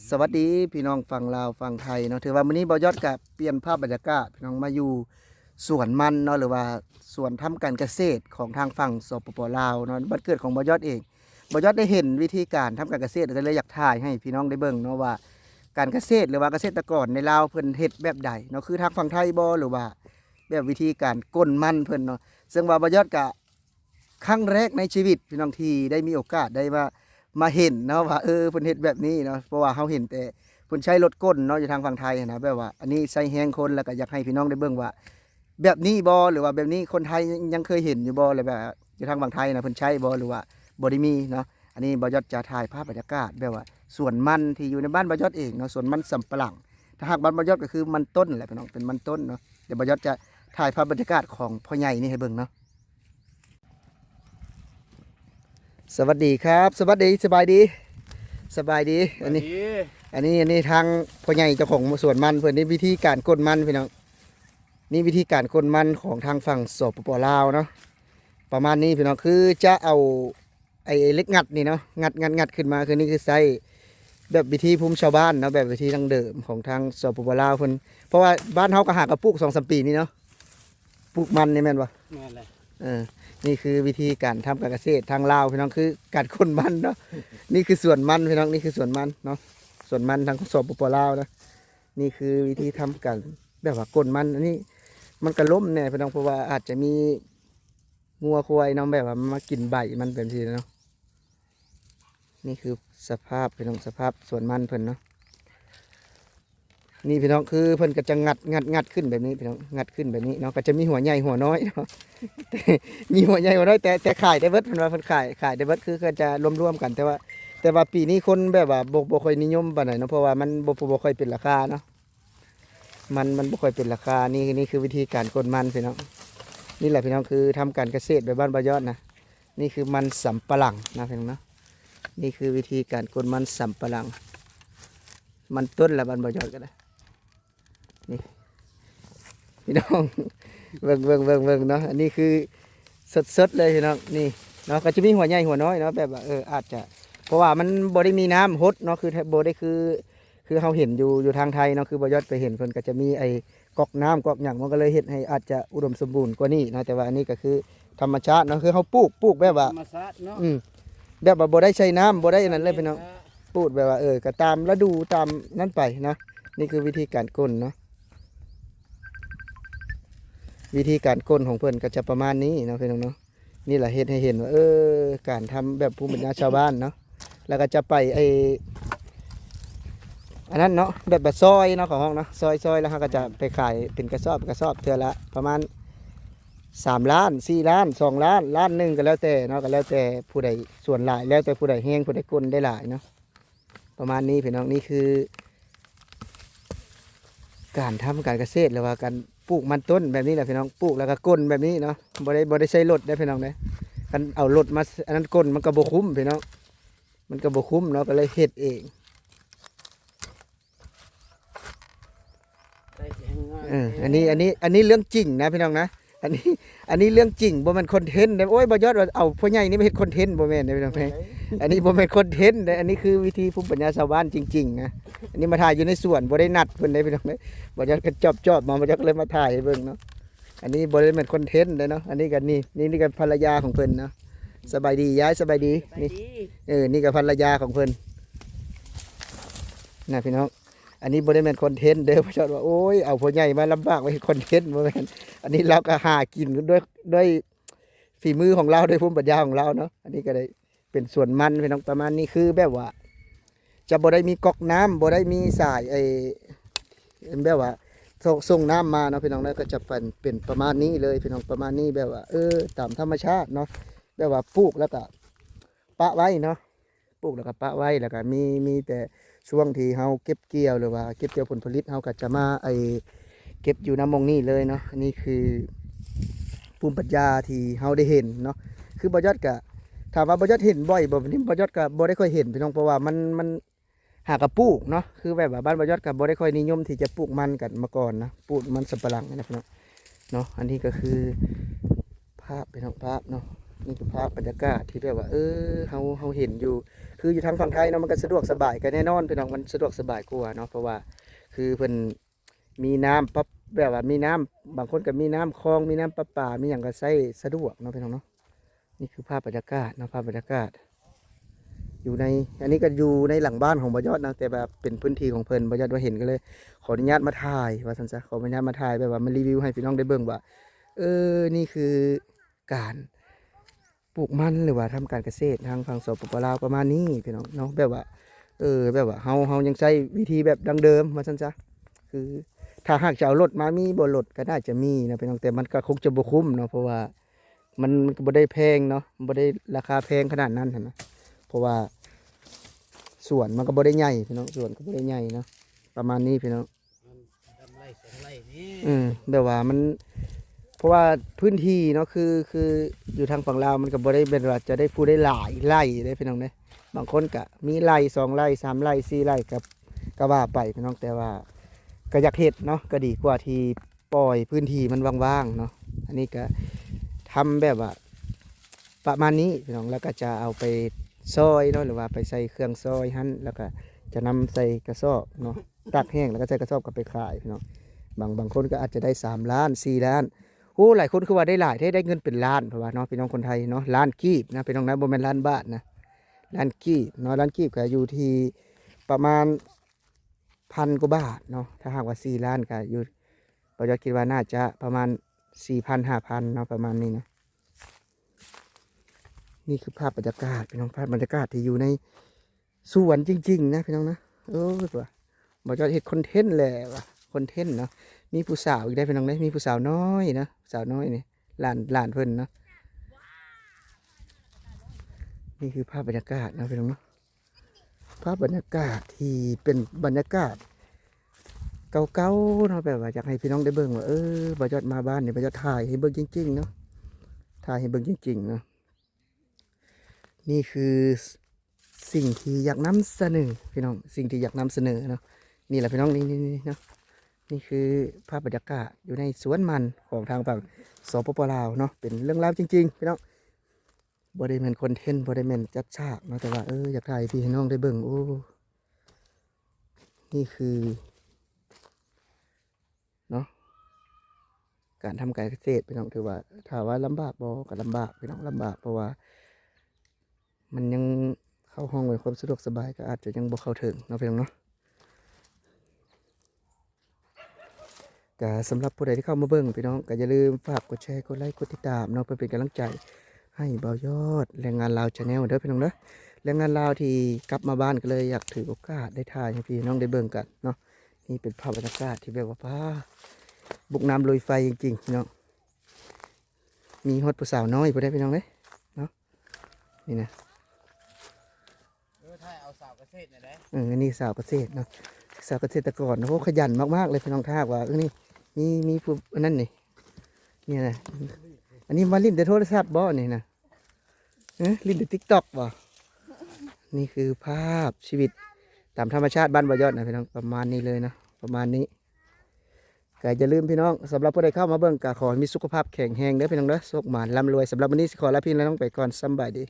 สวัสดีพี่น้องฝั่งลาวฝั่งไทยเนาะถือว่ามื้อนี้บ่ยอดกับเปลี่ยนภาพบรรยากาศพี่น้องมาอยู่สวนมันเนาะหรือว่าสวนทำการเกษตรของทางฝั่งสปปลาวเนาะบ้านเกิดของบ่ยอดเองบ่ยอดได้เห็นวิธีการทำการเกษตรก็เลยอยากถ่ายให้พี่น้องได้เบิ่งเนาะว่าการเกษตรหรือว่าเกษตรกรในลาวเพิ่นเฮ็ดแบบใดเนาะคือทางฝั่งไทยบ่หรือว่าแบบวิธีการก้นมันเพิ่นเนาะซึ่งว่าบ่ยอดก็ครั้งแรกในชีวิตพี่น้องที่ได้มีโอกาสได้มาเห็นเนาะว่าเพิ่นเฮ็ดแบบนี้เนาะเพราะว่าเฮาเห็นแต่เพิ่นใช้รถก้นเนาะอยู่ทางฝั่งไทยนะแบบว่าอันนี้ใช้แฮงคนแล้วก็อยากให้พี่น้องได้เบิ่งว่าแบบนี้บ่หรือว่าแบบนี้คนไทยยังเคยเห็นอยู่บ่อะไรแบบอยู่ทางฝั่งไทยนะเพิ่นใช้บ่หรือว่าบ่ได้มีเนาะอันนี้บ่ยอดจะถ่ายภาพบรรยากาศแบบว่าสวนมันที่อยู่ในบ้านบ่ยอดเองเนาะสวนมันสำปะหลังถ้าหากบ้านบ่ยอดก็คือมันต้นแหละพี่น้องเป็นมันต้นเนาะเดี๋ยวบ่ยอดจะถ่ายภาพบรรยากาศของพ่อใหญ่นี่ให้เบิ่งเนาะสวัสดีครับสวัสดีสบายดีสบายดีอันนี้ทางพ่อใหญ่เจ้าของสวนมันเพื่อนนี่วิธีการก้นมันพี่น้องนี่วิธีการก้นมันของทางฝั่งสปปลาวเนาะประมาณนี้พี่น้องคือจะเอาไอ้เล็กงัดนี่เนาะงัดขึ้นมาคือนี่คือใส่แบบวิธีภูมิชาวบ้านเนาะแบบวิธีดั้งเดิมของทางสปปลาวเพิ่นเพราะว่าบ้านเฮาก็หากระปลูก2-3 ปีนี่เนาะปลูกมันนี่แม่นบ่แม่นเลยเออนี่คือวิธีการทำการเกษตรทางลาวพี่น้องคือการก้นมันเนาะนี่คือสวนมันพี่น้องนี่คือสวนมันเนาะสวนมันทางสปปลาวนะนี่คือวิธีทำกันแบบว่าก้นมันอันนี้มันก็ล้มแน่พี่น้องเพราะว่าอาจจะมีงัวควายน้องแบบว่ามากินใบมันเป็นทีเนาะนี่คือสภาพพี่น้องสภาพสวนมันเพิ่นเนาะนี่พี่น้องคือเพิ่นก็จะงัดขึ้นแบบนี้พี่น้องงัดขึ้นแบบนี้เนาะก็จะมีหัวใหญ่หัวน้อยเนาะ มีหัวใหญ่หัวน้อยแต่ขายได้เบิดเพิ่นว่าเพิ่นขายได้เบิดคือก็จะรวมๆกันแต่ว่าปีนี้คนแบบว่าบ่ค่อยนิยมปานใดเนาะเพราะว่ามันบ่ค่อยเป็นราคาเนาะมันบ่ค่อยเป็นราคานี่คือวิธีการกดมันพี่น้องนี่แหละพี่น้องคือทำการเกษตรแบบบ้านบ่ยอดนะนี่คือมันสำปะหลังนะพี่น้องเนาะนี่คือวิธีการกดมันสำปะหลังมันต้นละบ้านบ่ยอดก็ได้นี่พี่น้อง เบิ่งเนาะอันนี้คือสดเลยพี่น้องนี่เนาะก็จะมีหัวใหญ่หัวน้อยเนาะแบบว่าอาจจะเพราะว่ามันบ่ได้มีน้ำฮดเนาะคือบ่ได้คือเราเห็นอยู่ทางไทยเนาะคือบ่ยอดไปเห็นเพิ่นก็จะมีไอ้ก๊อกน้ำก๊อกหยังมันก็เลยเฮ็ดให้อาจจะอุดมสมบูรณ์กว่านี้นะแต่ว่าอันนี้ก็คือธรรมชาติเนาะคือเขาปลูกแบบว่าธรรมชาติเนาะแบบว่าบ่ได้ใช้น้ำบ่ได้นั่นเลยพี่น้องปลูกแบบว่าก็ตามฤดูตามนั่นไปนะนี่คือวิธีการก้นเนาะวิธีการก้นของเพิ่นก็จะประมาณนี้เนาะพี่น้องเนาะนี่แหละเฮ็ดให้เห็นว่าการทำแบบภูมิปัญญาชาวบ้านเนาะแล้วก็จะไปอันนั้นเนาะแบบซอยเนาะของห้องเนาะซอยแล้วเขาก็จะไปขายเป็นกระสอบเทื่อละประมาณ3 ล้าน4 ล้าน2 ล้าน1ก็แล้วแต่เนาะก็แล้วแต่ผู้ใดส่วนหลายแล้วแต่ผู้ใดแห้งผู้ใดก้นได้หลายเนาะประมาณนี้พี่น้องนี่คือการทำการเกษตรหรือว่าการปลูกมันต้นแบบนี้แหละพี่น้องปลูกแล้วก็ก้นแบบนี้เนาะบ่ได้ใช้รถได้พี่น้องเด้กันเอารถมาอันนั้นก้นมันก็บ่คุ้มพี่น้องมันก็บ่คุ้มเนาะก็เลยเฮ็ดเองอันนี้เรื่องจริงนะพี่น้องนะอันนี้เรื่องจริงบ่แม่นคอนเทนต์โอ้ยบ่ยอดว่าเอาพ่อใหญ่นี่มาเฮ็ดคอนเทนต์บ่แม่นนะพี่น้องอันนี้บ่แม่นคอนเทนต์อันนี้คือวิธีภูมิปัญญาชาวบ้านจริงๆนะอันนี้มาถ่ายอยู่ในสวนบ่ได้นัดเพิ่นได้พี่น้องบ่ยอดก็จอบมาบ่ยอดก็เลยมาถ่ายให้เบิ่งเนาะอันนี้บ่ได้แม่นคอนเทนต์เลยเนาะอันนี้ก็นี่ก็ภรรยาของเพิ่นเนาะสบายดียายสบายดีนี่นี่ก็ภรรยาของเพิ่นนะพี่น้องอันนี้บ่ได้แม่นคอนเทนต์เด้อพ่อจอดว่าโอ้ยเอาพ่อใหญ่มาลำบากไว้คอนเทนต์บ่แม่นอันนี้เราก็หากินด้วยฝีมือของเราด้วยภูมิปัญญาของเราเนาะอันนี้ก็ได้เป็นส่วนมันพี่น้องประมาณนี้คือแบบว่าจะบ่ได้มีก๊อกน้ำบ่ได้มีสายแบบว่าส่งน้ำมาเนาะพี่น้องแล้วก็จะเป็นประมาณนี้เลยพี่น้องประมาณนี้แบบว่าตามธรรมชาติเนาะแบบว่าปลูกแล้วก็ปะไว้เนาะปลูกแล้วก็ปะไว้แล้วก็มีแต่ช่วงที่เฮาเก็บเกี่ยวหรือว่าเก็บเกี่ยวผลผลิตเฮาก็จะมาเก็บอยู่น้ำมงนี่เลยเนาะอันนี้คือภูมิปัญญาที่เฮาได้เห็นเนาะคือบ่ยอดก็ถามว่าบ่ยอดเห็นบ่อยบ่นี่บ่ยอดก็บ่ได้ค่อยเห็นพี่น้องเพราะว่ามันหากระปลูกเนาะคือแบบว่าบ้านบ่ยอดก็บ่ได้ค่อยนิยมที่จะปลูกมันกันมาก่อนนะปลูกมันสำปะหลังนะพี่น้องเนาะอันนี้ก็คือภาพพี่น้องภาพเนาะ นี่คือภาพบรรยากาศที่แบบว่าเฮาเห็นอยู่คืออยู่ทางฝั่งไทยเนาะมันก็สะดวกสบายกันแน่นอนพี่น้องมันสะดวกสบายกว่าเนาะเพราะว่าคือเพิ่นมีน้ำปั๊บแบบว่ามีน้ำบางคนก็มีน้ำคลองมีน้ำประปามีหยังก็ใช้สะดวกเนาะพี่น้องเนาะนี่คือภาพบรรยากาศเนาะภาพบรรยากาศอยู่ในอันนี้ก็อยู่ในหลังบ้านของบ่ยอดนะแต่แบบเป็นพื้นที่ของเพิ่นบ่ยอดว่าเห็นก็เลยขออนุญาตมาถ่ายว่าซั่นซะขออนุญาตมาถ่ายแบบว่ามารีวิวให้พี่น้องได้เบิ่งว่านี่คือการปลูกมันหรือว่าทำการเกษตรทางฝั่งสปปลาวประมาณนี้พี่น้องเนาะแบบว่าแบบว่าเฮายังใช้วิธีแบบดั้งเดิมว่าซั่นซะคือถ้าหากจะเอารถมามีบ่รถก็น่าจะมีนะพี่น้องแต่มันก็คงจะบ่คุ้มเนาะเพราะว่ามันก็บ่ได้แพงเนาะบ่ได้ราคาแพงขนาดนั้นหั้นนะเพราะว่าสวนมันก็บ่ได้ใหญ่พี่น้องสวนก็บ่ได้ใหญ่เนาะประมาณนี้พี่น้อง ทำไรสองไรนี่ แบบว่ามันเพราะว่าพื้นที่เนาะคืออยู่ทางฝั่งลาวมันก็บ่ได้เป็นว่าจะได้พูดได้หลายไร่ได้พี่น้องเด้บางคนก็มีไร่2 ไร่ 3 ไร่ 4 ไร่กับก็ว่าไปพี่น้องแต่ว่าก็อยากเฮ็ดเนาะก็ดีกว่าที่ปล่อยพื้นที่มันว่างๆเนาะอันนี้ก็ทำแบบว่าประมาณนี้พี่น้องแล้วก็จะเอาไปซอยเนาะหรือว่าไปใส่เครื่องซอยหั่นแล้วก็จะนำใส่กระสอบเนาะตากแห้งแล้วก็ใส่กระสอบก็ไปขายพี่น้อง บางคนก็อาจจะได้3 ล้าน 4 ล้านโอ้หลายคนคือว่าได้หลายได้เงินเป็นล้านเพราะว่าเนาะพี่น้องคนไทยเนาะล้านกีบนะพี่น้องนะบ่แม่นล้านบาทนะล้านกีบเนาะล้านกีบก็อยู่ที่ประมาณ1,000 กว่าบาทเนาะถ้าหากว่า4 ล้านก็อยู่เราจะคิดว่าน่าจะประมาณ4,000 5,000เนาะประมาณนี้นะนี่คือภาพบรรยากาศพี่น้องภาพบรรยากาศที่อยู่ในสวนจริงๆนะพี่น้องนะตัวบ่จะเฮ็ดคอนเทนต์แหละว่ะคอนเทนต์เนาะ มีผู้สาวอีกได้เป็นน้องได้มีผู้สาวน้อยนะสาวน้อยนี่หลานเพิ่นเนาะนี่คือภาพบรรยากาศนะพี่น้องเนาะภาพบรรยากาศที่เป็นบรรยากาศเก่าๆเนาะแบบว่าอยากให้พี่น้องได้เบิ่งว่าบ่ยอดมาบ้านนี่บ่ยอดถ่ายให้เบิ่งจริงๆเนาะถ่ายให้เบิ่งจริงๆเนาะนี่คือสิ่งที่อยากนำเสนอพี่น้องสิ่งที่อยากนำเสนอเนาะนี่แหละพี่น้องนี่เนาะ นี่คือภาพบรรยากาศอยู่ในสวนมันของทางฝั่งสปปลาวเนาะเป็นเรื่องราวจริงๆพี่น้องบริเวณคอนเทนต์บริเวณจัดฉากเนาะแต่ว่าอยากถ่ายพี่ให้น้องได้เบิ่งโอ้นี่คือเนาะการทำการเกษตรพี่น้องถือว่าถามว่าลำบากบ่ก็ลำบากพี่น้องลำบากเพราะว่ามันยังเข้าห้องไว้ความสะดวกสบายก็อาจจะยังบ่เข้าถึงเนาะพี่น้องเนาะ ก็สำหรับผู้ใดที่เข้ามาเบิ่งพี่น้องก็อย่าลืมฝากกดแชร์กดไลค์กดติดตามเนาะเพื่อเป็นกำลังใจให้เบายอดแรงงานลาวชาแนลเด้อพี่น้องเด้อแรงงานลาวที่กลับมาบ้านก็เลยอยากถือโอกาสได้ถ่ายให้พี่น้องได้เบิ่งกันเนาะนี่เป็นภาพบรรยากาศที่แบบว่าบุกน้ำลุยไฟจริงๆพี่น้องมีฮอตผู้สาวน้อยผู้ใดพี่น้องเด้เนาะนี่นะ ถ้าเอาสาวเกษตรเนี่ยได้ อันนี้สาวเกษตรเนาะสาวเกษตรกรโอ้ขยันมากๆเลยพี่น้องถ้าหากว่านี่มีผู้อันนั้นนี่เนี่ยนะอันนี้มาลิ้นแต่โทรศัพท์บ่นี่นะลิ้นแต่ติ๊กต็อกบ่นี่คือภาพชีวิตตามธรรมชาติบ้านบ่ยอดนะพี่น้องประมาณนี้เลยนะประมาณนี้ก็อย่าลืมพี่น้องสำหรับผู้ใดเข้ามาเบิ่งก็ขอให้มีสุขภาพแข็งแรงเด้อพี่น้องเด้อโชคหมานร่ำรวยสำหรับวันนี้ขอลาพี่และน้องไปก่อนสำบายดี